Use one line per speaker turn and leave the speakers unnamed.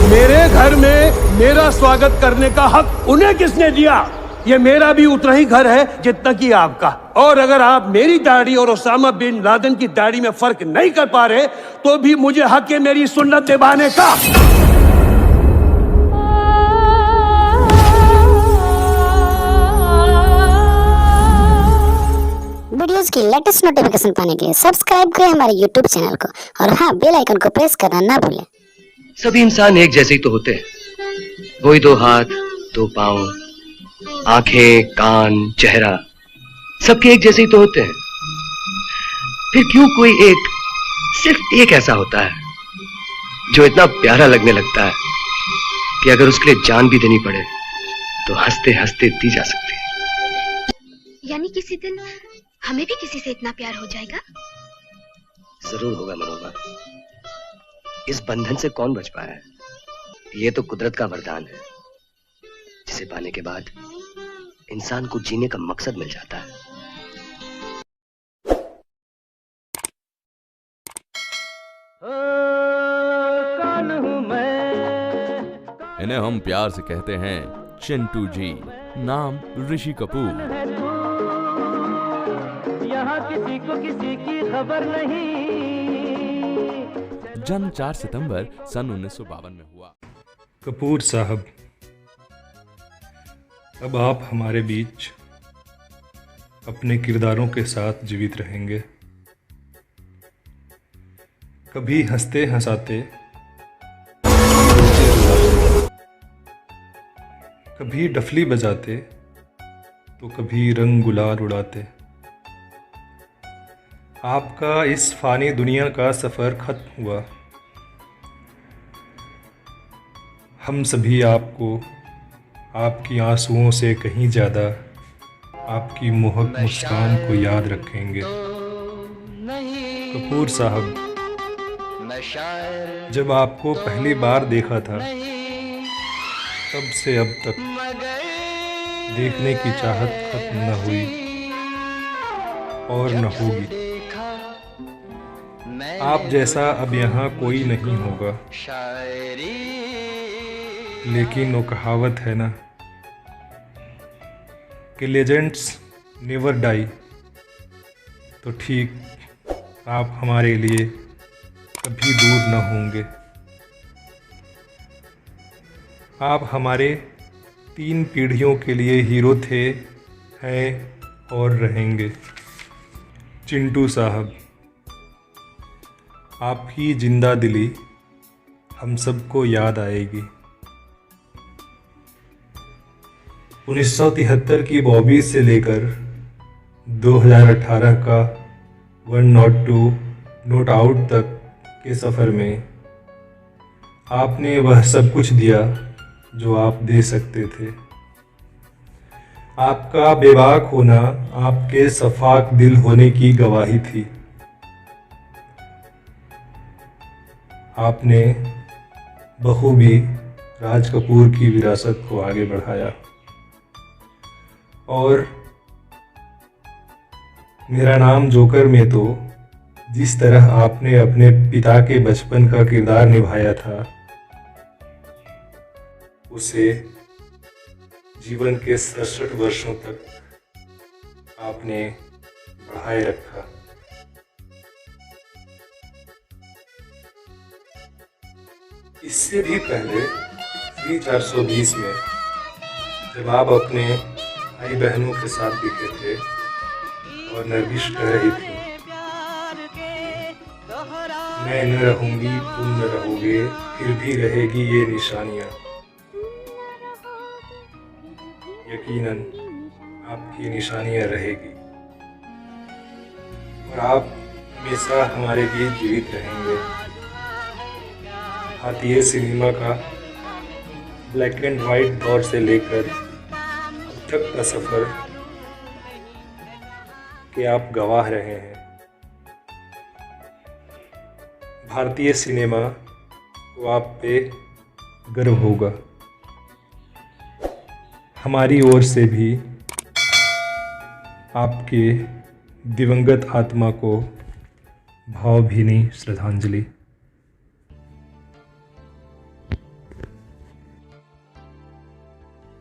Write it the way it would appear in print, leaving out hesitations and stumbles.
मेरे घर में मेरा स्वागत करने का हक उन्हें किसने दिया? ये मेरा भी उतना ही घर है जितना कि आपका। और अगर आप मेरी दाढ़ी और ओसामा बिन लादेन की दाढ़ी में फर्क नहीं कर पा रहे तो भी मुझे हक है मेरी सुन्नत निभाने का।
वीडियोस की लेटेस्ट नोटिफिकेशन पाने के लिए सब्सक्राइब करें हमारे यूट्यूब चैनल को और हाँ, बेल आइकन को प्रेस करना ना भूलें।
सभी इंसान एक जैसे ही तो होते हैं, वही दो हाथ, दो पांव, आंखें, कान, चेहरा सबके एक जैसे ही तो होते हैं। फिर क्यों कोई एक, सिर्फ एक ऐसा होता है जो इतना प्यारा लगने लगता है कि अगर उसके लिए जान भी देनी पड़े तो हंसते हंसते दी जा सकती है।
यानी किसी दिन हमें भी किसी से इतना प्यार हो जाएगा?
जरूर होगा मनोबा। इस बंधन से कौन बच पाया है? ये तो कुदरत का वरदान है जिसे पाने के बाद इंसान को जीने का मकसद मिल जाता है।
कौन हूं मैं? इन्हें हम प्यार से कहते हैं चिंटू जी, नाम ऋषि कपूर। यहाँ किसी को किसी की खबर नहीं। जन्म 4 सितंबर सन 1952 में हुआ।
कपूर साहब, अब आप हमारे बीच अपने किरदारों के साथ जीवित रहेंगे। कभी हंसते हंसाते, कभी डफली बजाते तो कभी रंग गुलाल उड़ाते। आपका इस फानी दुनिया का सफ़र खत्म हुआ। हम सभी आपको आपकी आंसुओं से कहीं ज़्यादा आपकी मोहक मुस्कान को याद रखेंगे। कपूर साहब, जब आपको पहली बार देखा था तब से अब तक देखने की चाहत खत्म न हुई और न होगी। आप जैसा अब यहाँ कोई नहीं होगा। लेकिन वो कहावत है ना कि लेजेंड्स नेवर डाई, तो ठीक आप हमारे लिए कभी दूर न होंगे। आप हमारे 3 पीढ़ियों के लिए हीरो थे, हैं और रहेंगे। चिंटू साहब, आपकी जिंदा दिली हम सबको याद आएगी। 1973 की बॉबी से लेकर 2018 का 102 नोट आउट तक के सफ़र में आपने वह सब कुछ दिया जो आप दे सकते थे। आपका बेबाक होना आपके सफाक दिल होने की गवाही थी। आपने बखूबी राज कपूर की विरासत को आगे बढ़ाया और मेरा नाम जोकर में तो जिस तरह आपने अपने पिता के बचपन का किरदार निभाया था, उसे जीवन के 67 वर्षों तक आपने बढ़ाए रखा। इससे भी पहले 420 में जब आप अपने भाई बहनों के साथ दिखे थे और नरगिस कह रही थी, मैं न रहूंगी तुम न रहोगे, फिर भी रहेगी ये निशानियां। यकीनन आपकी निशानियां रहेगी और आप हमेशा हमारे बीच जीवित रहेंगे। भारतीय सिनेमा का ब्लैक एंड वाइट दौर से लेकर अब तक का सफ़र के आप गवाह रहे हैं। भारतीय सिनेमा को आप पे गर्व होगा। हमारी ओर से भी आपके दिवंगत आत्मा को भावभीनी श्रद्धांजलि।